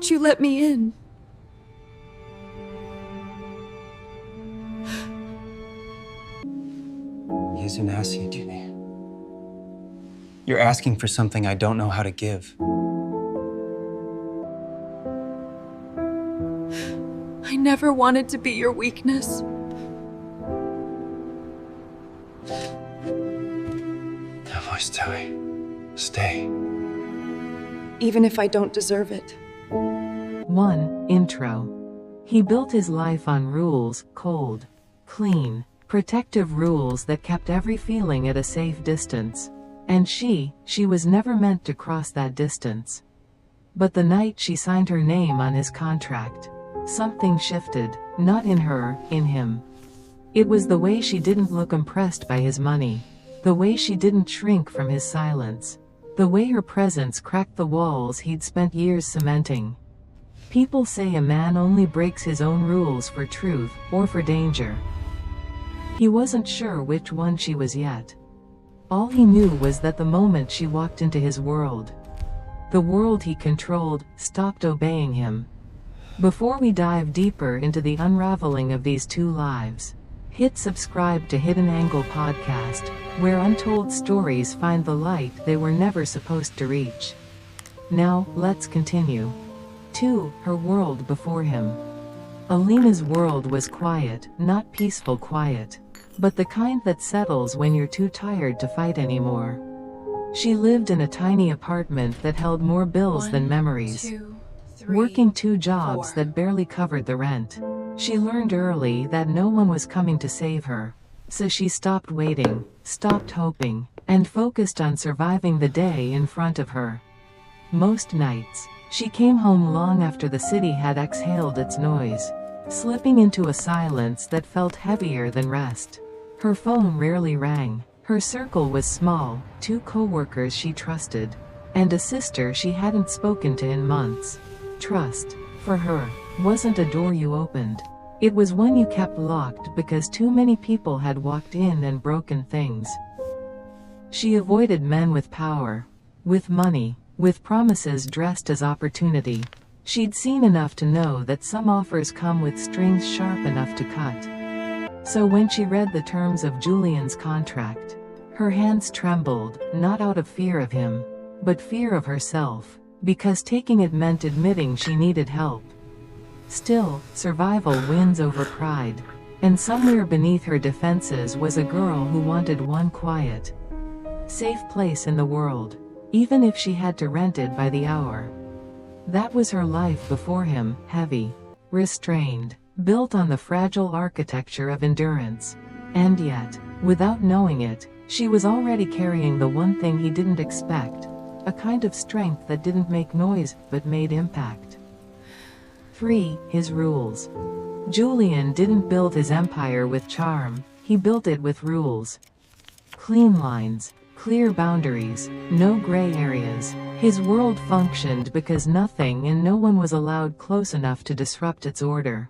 won't you let me in? You're asking for something I don't know how to give. I never wanted to be your weakness. Stay. Even if I don't deserve it. 1. Intro. He built his life on rules, cold, clean, protective rules that kept every feeling at a safe distance. And she was never meant to cross that distance. But the night she signed her name on his contract, something shifted, not in her, in him. It was the way she didn't look impressed by his money, the way she didn't shrink from his silence, the way her presence cracked the walls he'd spent years cementing. People say a man only breaks his own rules for truth, or for danger. He wasn't sure which one she was yet. All he knew was that the moment she walked into his world, the world he controlled, stopped obeying him. Before we dive deeper into the unraveling of these two lives, hit subscribe to Hidden Angle Podcast, where untold stories find the light they were never supposed to reach. Now, let's continue. 2. Her world before him. Alina's world was quiet, not peaceful quiet, but the kind that settles when you're too tired to fight anymore. She lived in a tiny apartment that held more bills than memories. 1, 2, 3, Working 2 jobs 4. that barely covered the rent. She learned early that no one was coming to save her, so she stopped waiting, stopped hoping, and focused on surviving the day in front of her. Most nights, she came home long after the city had exhaled its noise, slipping into a silence that felt heavier than rest. Her phone rarely rang. Her circle was small, 2 co-workers she trusted, and a sister she hadn't spoken to in months. Trust, for her, wasn't a door you opened. It was one you kept locked because too many people had walked in and broken things. She avoided men with power, with money, with promises dressed as opportunity. She'd seen enough to know that some offers come with strings sharp enough to cut. So when she read the terms of Julian's contract, her hands trembled, not out of fear of him, but fear of herself, because taking it meant admitting she needed help. Still, survival wins over pride, and somewhere beneath her defenses was a girl who wanted one quiet, safe place in the world, even if she had to rent it by the hour. That was her life before him, heavy, restrained, built on the fragile architecture of endurance. And yet, without knowing it, she was already carrying the one thing he didn't expect, a kind of strength that didn't make noise, but made impact. 3. His rules. Julian didn't build his empire with charm, he built it with rules. Clean lines, clear boundaries, no gray areas. His world functioned because nothing and no one was allowed close enough to disrupt its order.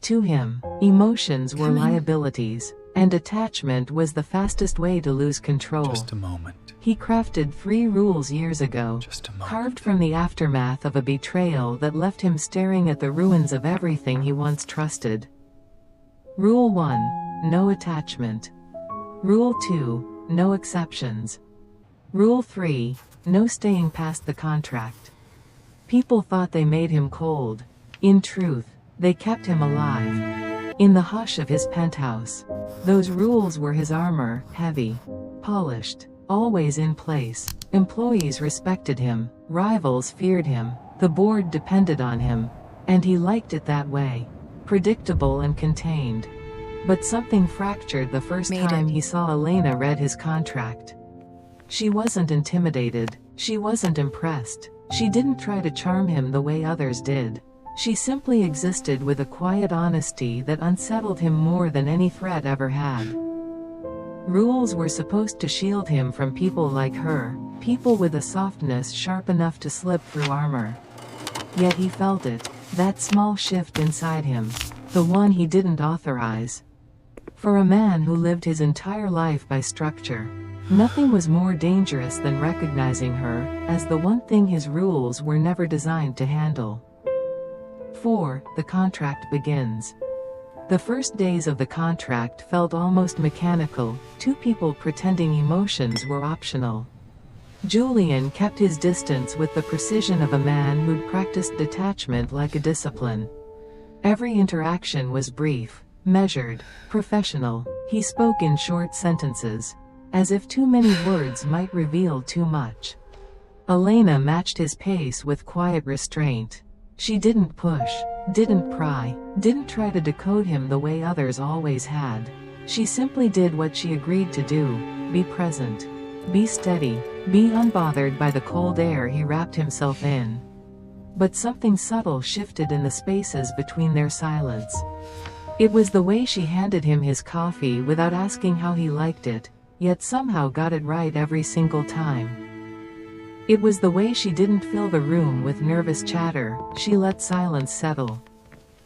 To him, emotions were liabilities, and attachment was the fastest way to lose control. Just a moment. He crafted 3 rules years ago, carved from the aftermath of a betrayal that left him staring at the ruins of everything he once trusted. Rule 1. No attachment. Rule 2. No exceptions. Rule 3. No staying past the contract. People thought they made him cold. In truth, they kept him alive. In the hush of his penthouse, those rules were his armor, heavy, polished, always in place. Employees respected him, rivals feared him, the board depended on him, and he liked it that way, predictable and contained. But something fractured the first time he saw Elena read his contract. She wasn't intimidated, she wasn't impressed, she didn't try to charm him the way others did. She simply existed with a quiet honesty that unsettled him more than any threat ever had. Rules were supposed to shield him from people like her, people with a softness sharp enough to slip through armor. Yet he felt it, that small shift inside him, the one he didn't authorize. For a man who lived his entire life by structure, nothing was more dangerous than recognizing her as the one thing his rules were never designed to handle. 4. The contract begins. The first days of the contract felt almost mechanical, two people pretending emotions were optional. Julian kept his distance with the precision of a man who'd practiced detachment like a discipline. Every interaction was brief, measured, professional. He spoke in short sentences, as if too many words might reveal too much. Elena matched his pace with quiet restraint. She didn't push, didn't pry, didn't try to decode him the way others always had. She simply did what she agreed to do: be present, be steady, be unbothered by the cold air he wrapped himself in. But something subtle shifted in the spaces between their silence. It was the way she handed him his coffee without asking how he liked it, yet somehow got it right every single time. It was the way she didn't fill the room with nervous chatter, she let silence settle.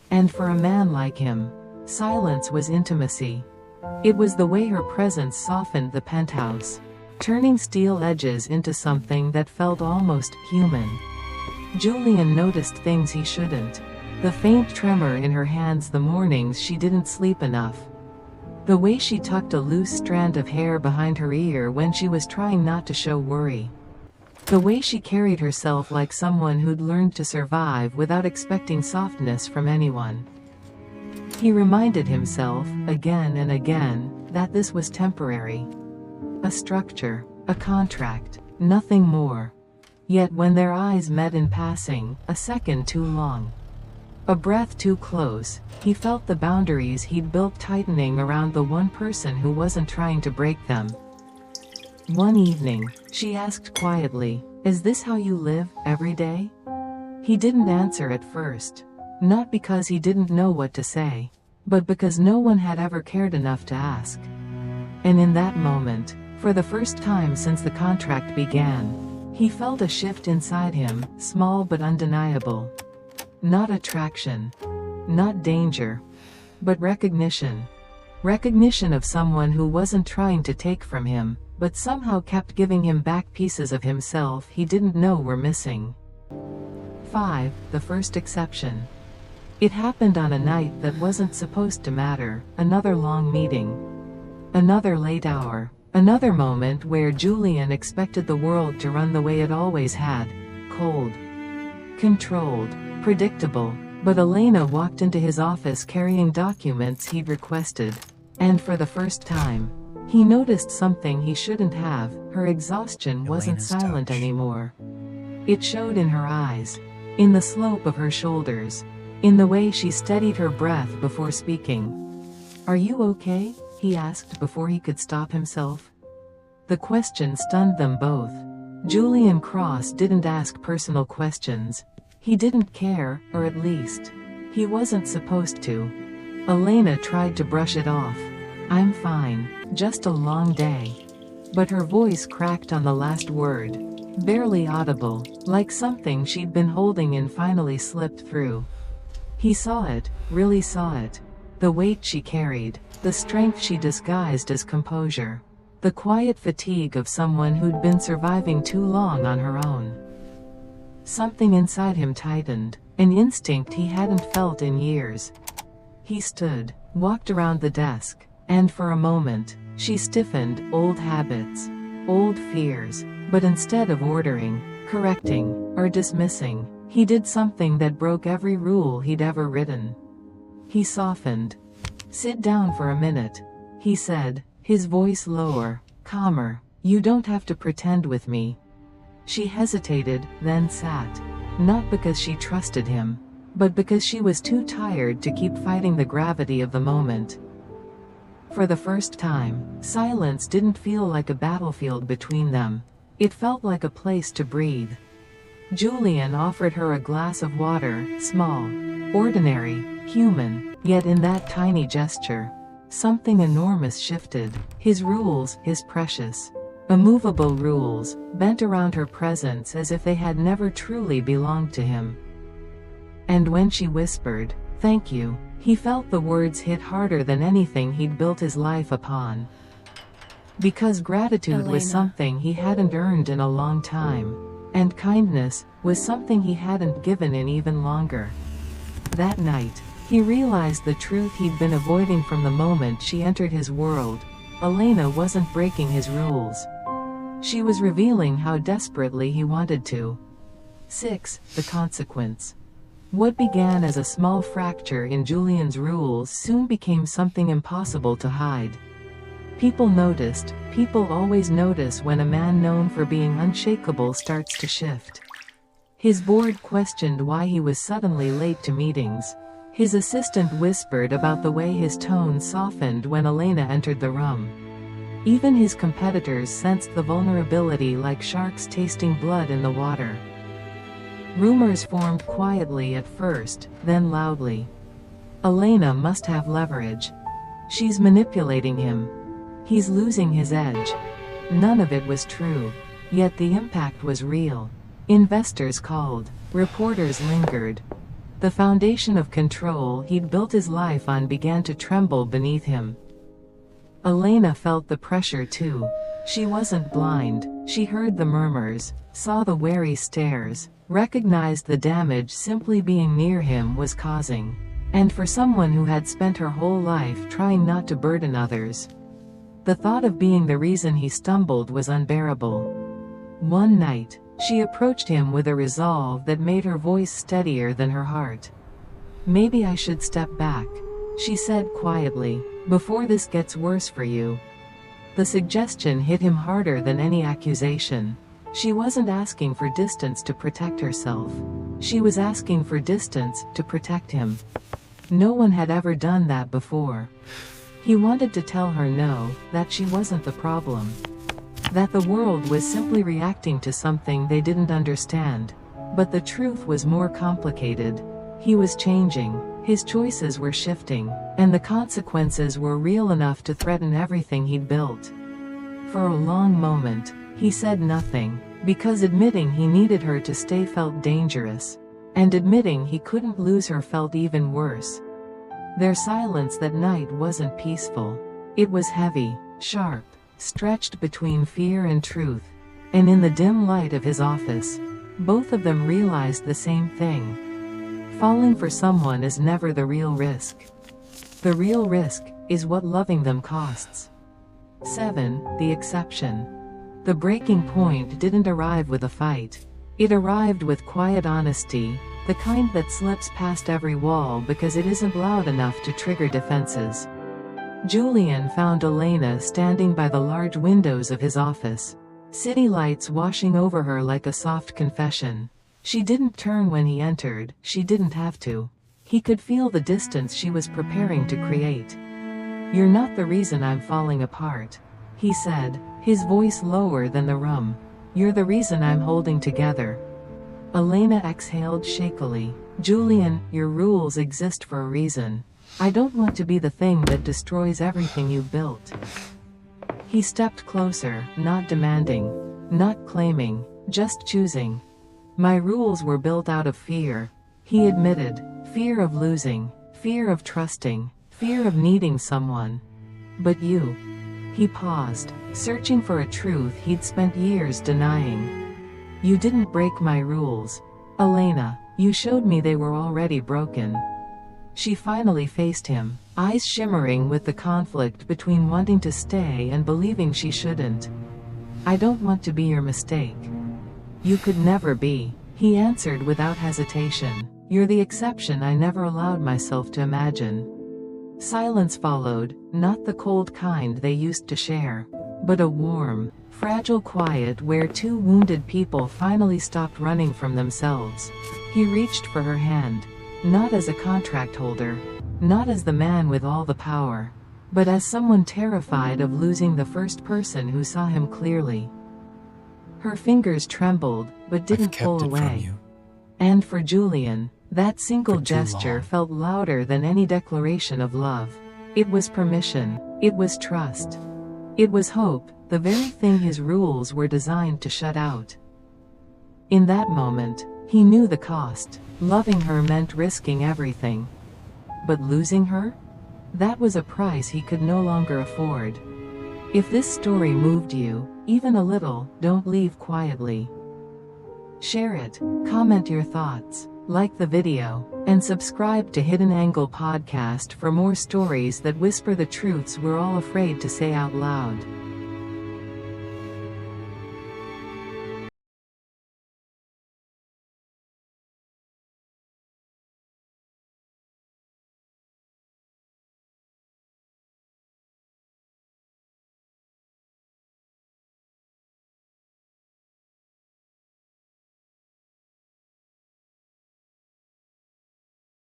And for a man like him, silence was intimacy. It was the way her presence softened the penthouse, turning steel edges into something that felt almost human. Julian noticed things he shouldn't. The faint tremor in her hands the mornings she didn't sleep enough. The way she tucked a loose strand of hair behind her ear when she was trying not to show worry. The way she carried herself like someone who'd learned to survive without expecting softness from anyone. He reminded himself, again and again, that this was temporary. A structure, a contract, nothing more. Yet when their eyes met in passing, a second too long, a breath too close, he felt the boundaries he'd built tightening around the one person who wasn't trying to break them. One evening, she asked quietly, "Is this how you live, every day?" He didn't answer at first. Not because he didn't know what to say, but because no one had ever cared enough to ask. And in that moment, for the first time since the contract began, he felt a shift inside him, small but undeniable. Not attraction, not danger, but recognition. Recognition of someone who wasn't trying to take from him, but somehow kept giving him back pieces of himself he didn't know were missing. 5. The first exception. It happened on a night that wasn't supposed to matter, another long meeting. Another late hour. Another moment where Julian expected the world to run the way it always had, cold, controlled, predictable. But Elena walked into his office carrying documents he'd requested. And for the first time, he noticed something he shouldn't have. Her exhaustion wasn't silent anymore. It showed in her eyes, in the slope of her shoulders, in the way she steadied her breath before speaking. "Are you okay?" he asked before he could stop himself. The question stunned them both. Julian Cross didn't ask personal questions. He didn't care, or at least, he wasn't supposed to. Elena tried to brush it off. "I'm fine, just a long day." But her voice cracked on the last word, barely audible, like something she'd been holding in finally slipped through. He saw it, really saw it. The weight she carried, the strength she disguised as composure. The quiet fatigue of someone who'd been surviving too long on her own. Something inside him tightened, an instinct he hadn't felt in years. He stood, walked around the desk, and for a moment, she stiffened. Old habits, old fears. But instead of ordering, correcting, or dismissing, he did something that broke every rule he'd ever written. He softened. "Sit down for a minute," he said, his voice lower, calmer. "You don't have to pretend with me." She hesitated, then sat. Not because she trusted him, but because she was too tired to keep fighting the gravity of the moment. For the first time, silence didn't feel like a battlefield between them. It felt like a place to breathe. Julian offered her a glass of water, small, ordinary, human, yet in that tiny gesture, something enormous shifted. His rules, his precious, immovable rules, bent around her presence as if they had never truly belonged to him. And when she whispered, "Thank you," he felt the words hit harder than anything he'd built his life upon. Because gratitude was something he hadn't earned in a long time, and kindness was something he hadn't given in even longer. That night, he realized the truth he'd been avoiding from the moment she entered his world. Elena wasn't breaking his rules. She was revealing how desperately he wanted to. 6. The consequence. What began as a small fracture in Julian's rules soon became something impossible to hide. People noticed. People always notice when a man known for being unshakable starts to shift. His board questioned why he was suddenly late to meetings. His assistant whispered about the way his tone softened when Elena entered the room. Even his competitors sensed the vulnerability like sharks tasting blood in the water. Rumors formed quietly at first, then loudly. Elena must have leverage. She's manipulating him. He's losing his edge. None of it was true. Yet the impact was real. Investors called. Reporters lingered. The foundation of control he'd built his life on began to tremble beneath him. Elena felt the pressure too. She wasn't blind. She heard the murmurs, saw the wary stares, recognized the damage simply being near him was causing. And for someone who had spent her whole life trying not to burden others, the thought of being the reason he stumbled was unbearable. One night, she approached him with a resolve that made her voice steadier than her heart. "Maybe I should step back," she said quietly, "before this gets worse for you." The suggestion hit him harder than any accusation. She wasn't asking for distance to protect herself. She was asking for distance to protect him. No one had ever done that before. He wanted to tell her no, that she wasn't the problem. That the world was simply reacting to something they didn't understand. But the truth was more complicated. He was changing, his choices were shifting, and the consequences were real enough to threaten everything he'd built. For a long moment, he said nothing, because admitting he needed her to stay felt dangerous. And admitting he couldn't lose her felt even worse. Their silence that night wasn't peaceful. It was heavy, sharp, stretched between fear and truth. And in the dim light of his office, both of them realized the same thing. Falling for someone is never the real risk. The real risk is what loving them costs. 7. The exception. The breaking point didn't arrive with a fight. It arrived with quiet honesty, the kind that slips past every wall because it isn't loud enough to trigger defenses. Julian found Elena standing by the large windows of his office, city lights washing over her like a soft confession. She didn't turn when he entered, she didn't have to. He could feel the distance she was preparing to create. "You're not the reason I'm falling apart," he said, his voice lower than the room. "You're the reason I'm holding together." Elena exhaled shakily. "Julian, your rules exist for a reason. I don't want to be the thing that destroys everything you built." He stepped closer, not demanding, not claiming, just choosing. "My rules were built out of fear," he admitted. "Fear of losing, fear of trusting, fear of needing someone. But you..." He paused, searching for a truth he'd spent years denying. "You didn't break my rules, Elena. You showed me they were already broken." She finally faced him, eyes shimmering with the conflict between wanting to stay and believing she shouldn't. "I don't want to be your mistake." "You could never be," he answered without hesitation. "You're the exception I never allowed myself to imagine." Silence followed, not the cold kind they used to share, but a warm, fragile quiet where two wounded people finally stopped running from themselves. He reached for her hand, not as a contract holder, not as the man with all the power, but as someone terrified of losing the first person who saw him clearly. Her fingers trembled, but didn't pull away. And for Julian, that single gesture felt louder than any declaration of love. It was permission. It was trust. It was hope, the very thing his rules were designed to shut out. In that moment, he knew the cost. Loving her meant risking everything. But losing her? That was a price he could no longer afford. If this story moved you, even a little, don't leave quietly. Share it, comment your thoughts. Like the video, and subscribe to Hidden Angle Podcast for more stories that whisper the truths we're all afraid to say out loud.